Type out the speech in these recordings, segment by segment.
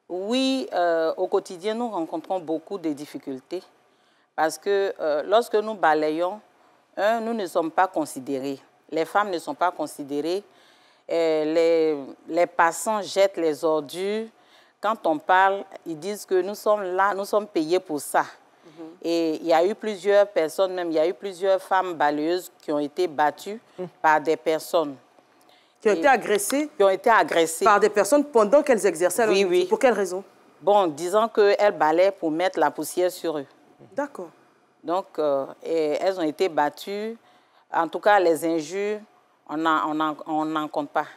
Oui, au quotidien, nous rencontrons beaucoup de difficultés parce que lorsque nous balayons, nous ne sommes pas considérés. Les femmes ne sont pas considérées. Les passants jettent les ordures. Quand on parle, ils disent que nous sommes là, nous sommes payés pour ça. Et il y a eu plusieurs personnes, même il y a eu plusieurs femmes balayeuses qui ont été battues par des personnes. Qui ont été agressées? Qui ont été agressées. Par des personnes pendant qu'elles exerçaient leur métier. Pour quelle raison? Bon, disant qu'elles balaient pour mettre la poussière sur eux. D'accord. Donc, elles ont été battues. En tout cas, les injures, on n'en compte pas.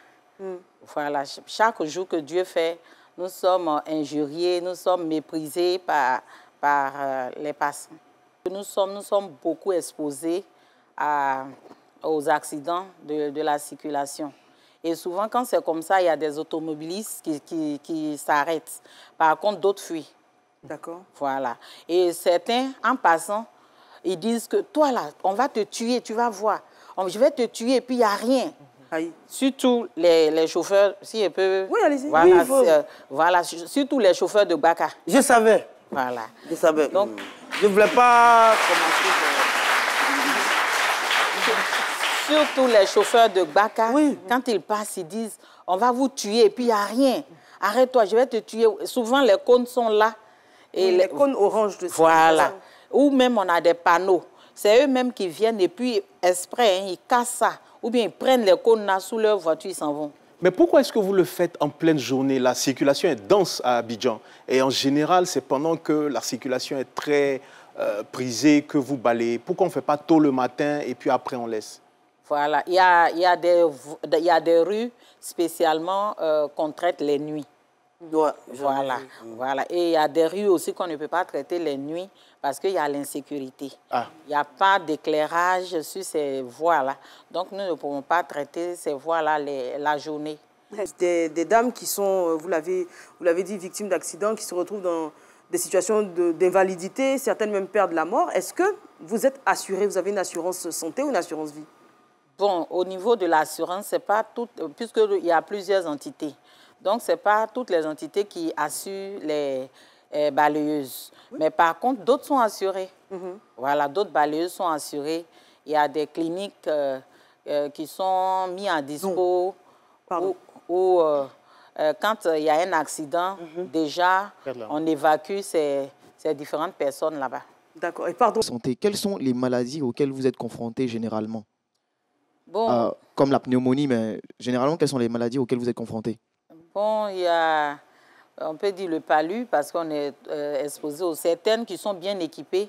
Voilà. Chaque jour que Dieu fait, nous sommes injuriés, nous sommes méprisés par les passants. Nous sommes beaucoup exposés aux accidents de la circulation. Et souvent, quand c'est comme ça, il y a des automobilistes qui s'arrêtent. Par contre, d'autres fuient. D'accord. Voilà. Et certains, en passant, ils disent que toi, là, on va te tuer, tu vas voir. Je vais te tuer et puis il n'y a rien. Aïe. Surtout les chauffeurs, si je peux... Oui, allez-y. Voilà, oui, voilà, surtout les chauffeurs de Baka. Je savais. Voilà. Je savais. Donc, je ne voulais pas commencer. Surtout les chauffeurs de Baka, quand ils passent, ils disent « on va vous tuer » et puis il n'y a rien. Arrête-toi, je vais te tuer. Souvent, les cônes sont là. Et les cônes orange de voilà. Ou même, on a des panneaux. C'est eux-mêmes qui viennent et puis, exprès, ils cassent ça. Ou bien, ils prennent les cônes là sous leur voiture, ils s'en vont. Mais pourquoi est-ce que vous le faites en pleine journée? La circulation est dense à Abidjan. Et en général, c'est pendant que la circulation est très prisée que vous balayez. Pourquoi on ne fait pas tôt le matin et puis après on laisse? Voilà. Il y a des rues spécialement qu'on traite les nuits. Ouais, voilà. Et il y a des rues aussi qu'on ne peut pas traiter les nuits parce qu'il y a l'insécurité. Il n'y a pas d'éclairage sur ces voies-là. Donc, nous ne pouvons pas traiter ces voies-là la journée. Des dames qui sont, vous l'avez dit, victimes d'accidents, qui se retrouvent dans des situations d'invalidité, certaines même perdent la mort. Est-ce que vous êtes assuré, vous avez une assurance santé ou une assurance vie? Bon, au niveau de l'assurance, c'est pas tout, puisqu'il y a plusieurs entités. Donc, ce n'est pas toutes les entités qui assurent les balayeuses. Mais par contre, d'autres sont assurées. Voilà, d'autres balayeuses sont assurées. Il y a des cliniques qui sont mises en dispo où quand il y a un accident, déjà, on évacue ces différentes personnes là-bas. D'accord. Et pardon. Santé, quelles sont les maladies auxquelles vous êtes confrontés généralement? Bon. Comme la pneumonie, mais généralement, quelles sont les maladies auxquelles vous êtes confrontés? Bon, il y a, on peut dire le palu, parce qu'on est exposé aux certaines qui sont bien équipées.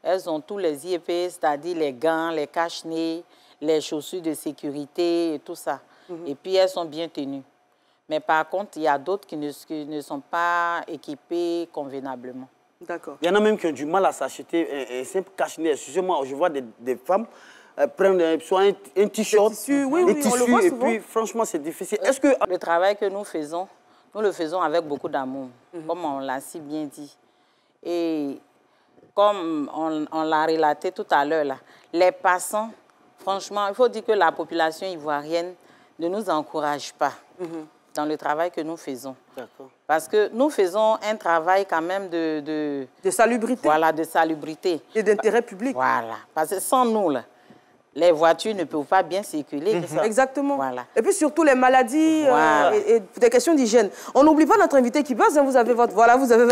Elles ont tous les IEP, c'est-à-dire les gants, les cache-nez, les chaussures de sécurité et tout ça. Et puis, elles sont bien tenues. Mais par contre, il y a d'autres qui ne sont pas équipées convenablement. D'accord. Il y en a même qui ont du mal à s'acheter un simple cache-nez. Excusez-moi, je vois des femmes prendre soit un t-shirt, et puis franchement c'est difficile. Est-ce que le travail que nous le faisons avec beaucoup d'amour, comme on l'a si bien dit. Et comme on l'a relaté tout à l'heure, les passants, franchement, il faut dire que la population ivoirienne ne nous encourage pas dans le travail que nous faisons. Parce que nous faisons un travail quand même de salubrité. Voilà, de salubrité. Et d'intérêt public. Voilà, parce que sans nous, là, les voitures ne peuvent pas bien circuler. Exactement. Voilà. Et puis surtout les maladies et des questions d'hygiène. On n'oublie pas notre invité qui buzz. Hein, vous avez votre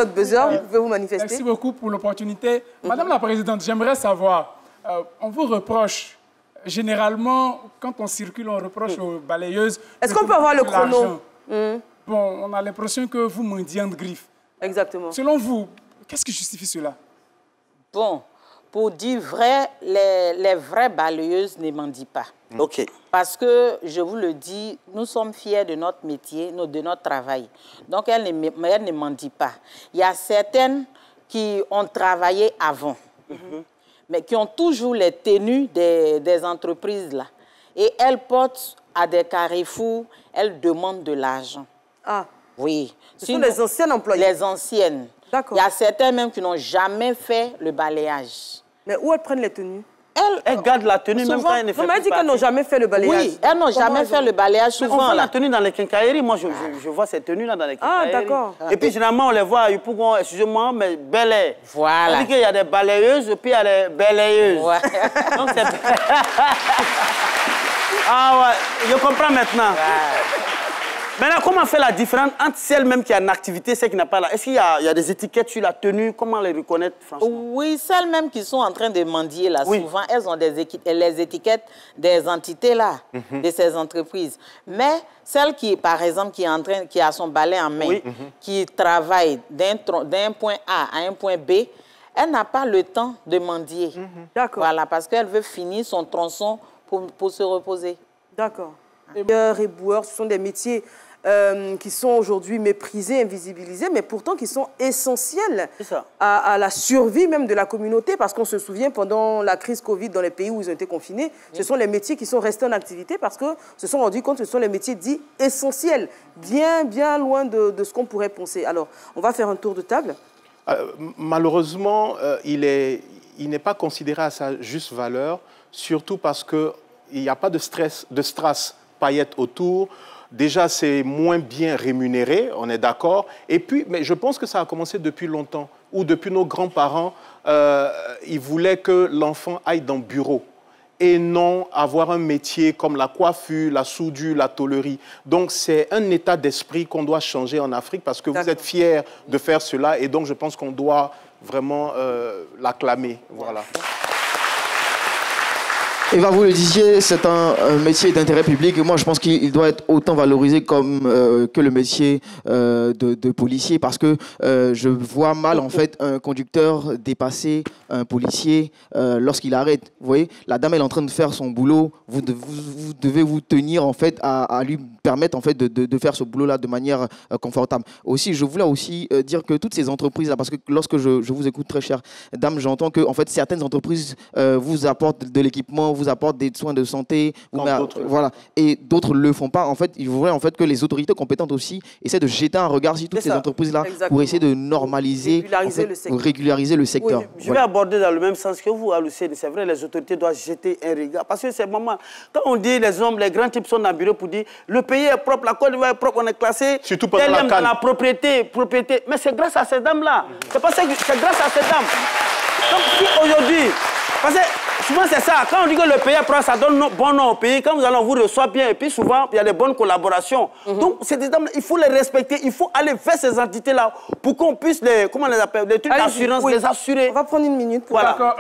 buzzer, vous pouvez vous manifester. Merci beaucoup pour l'opportunité. Madame la Présidente, j'aimerais savoir, on vous reproche, généralement, quand on circule, on reproche aux balayeuses... Est-ce qu'on peut avoir le chrono? Bon, on a l'impression que vous mendiez en griffe. Exactement. Selon vous, qu'est-ce qui justifie cela? Bon, pour dire vrai, les vraies balayeuses ne mendient pas. Parce que, je vous le dis, nous sommes fiers de notre métier, de notre travail. Donc, elles ne mendient pas. Il y a certaines qui ont travaillé avant, mais qui ont toujours les tenues des entreprises là. Et elles portent à des carrefours, elles demandent de l'argent. Ah. Oui. Ce sont les anciennes employées? Les anciennes. D'accord. Il y a certains même qui n'ont jamais fait le balayage. Mais où elles prennent les tenues? Elles gardent la tenue même quand elles ne font pas. Mais elle dit qu'elles n'ont jamais fait le balayage. Oui, elles n'ont jamais fait le balayage souvent. On voit la tenue dans les quincailleries. Moi, je vois ces tenues-là dans les quincailleries. Ah, d'accord. Et puis, généralement, on les voit, excusez-moi, mais bel. Voilà. On dit qu'il y a des balayeuses et puis il y a des balayeuses. Ouais. Donc, c'est... Ah ouais, je comprends maintenant. Ouais. Maintenant, comment faire la différence entre celle-même qui a une activité et celle qui n'a pas là? Est-ce qu'il y a des étiquettes sur la tenue? Comment les reconnaître, franchement? Oui, celles-mêmes qui sont en train de mendier, là, oui. souvent, elles ont les étiquettes des entités, là, de ces entreprises. Mais celle qui, par exemple, qui a son balai en main, qui travaille d'un point A à un point B, elle n'a pas le temps de mendier. D'accord. Voilà, parce qu'elle veut finir son tronçon pour se reposer. D'accord. Éboueurs, ce sont des métiers qui sont aujourd'hui méprisés, invisibilisés, mais pourtant qui sont essentiels à la survie même de la communauté, parce qu'on se souvient, pendant la crise Covid, dans les pays où ils ont été confinés, ce sont les métiers qui sont restés en activité parce que se sont rendus compte que ce sont les métiers dits essentiels, bien loin de ce qu'on pourrait penser. Alors, on va faire un tour de table. Malheureusement, il n'est pas considéré à sa juste valeur, surtout parce qu'il n'y a pas de strass paillettes autour. Déjà, c'est moins bien rémunéré, on est d'accord. Et puis, mais je pense que ça a commencé depuis longtemps, où depuis nos grands-parents, ils voulaient que l'enfant aille dans le bureau et non avoir un métier comme la coiffure, la soudure, la tôlerie. Donc, c'est un état d'esprit qu'on doit changer en Afrique parce que vous êtes fiers de faire cela et donc je pense qu'on doit vraiment l'acclamer. Voilà. Eva, vous le disiez, c'est un métier d'intérêt public et moi je pense qu'il doit être autant valorisé comme que le métier de policier parce que je vois mal en fait un conducteur dépasser un policier lorsqu'il arrête. Vous voyez, la dame elle est en train de faire son boulot, vous devez vous tenir en fait à lui permettre en fait de faire ce boulot-là de manière confortable. Aussi, je voulais aussi dire que toutes ces entreprises-là, parce que lorsque je vous écoute très chère dame, j'entends que en fait certaines entreprises vous apportent de l'équipement, vous apportent des soins de santé, voilà, et d'autres ne le font pas. En fait, il faudrait en fait que les autorités compétentes aussi essaient de jeter un regard sur toutes ces entreprises-là pour essayer de normaliser, régulariser le secteur. Oui, je vais aborder dans le même sens que vous, Alucine. C'est vrai, les autorités doivent jeter un regard. Parce que c'est moment, quand on dit les hommes, les grands types sont dans le bureau pour dire le pays est propre, la Côte d'Ivoire est propre, on est classé. Surtout pendant la dans la propriété. Mais c'est grâce à ces dames-là. C'est grâce à ces dames. Donc, si aujourd'hui, parce que souvent c'est ça, quand on dit que le pays est propre, ça donne bon nom au pays. Quand on vous reçoit bien, et puis souvent, il y a des bonnes collaborations. Donc, c'est des dames, il faut les respecter, il faut aller vers ces entités-là pour qu'on puisse comment on les appelle, les trucs d'assurance, les assurer. On va prendre une minute. Voilà. D'accord,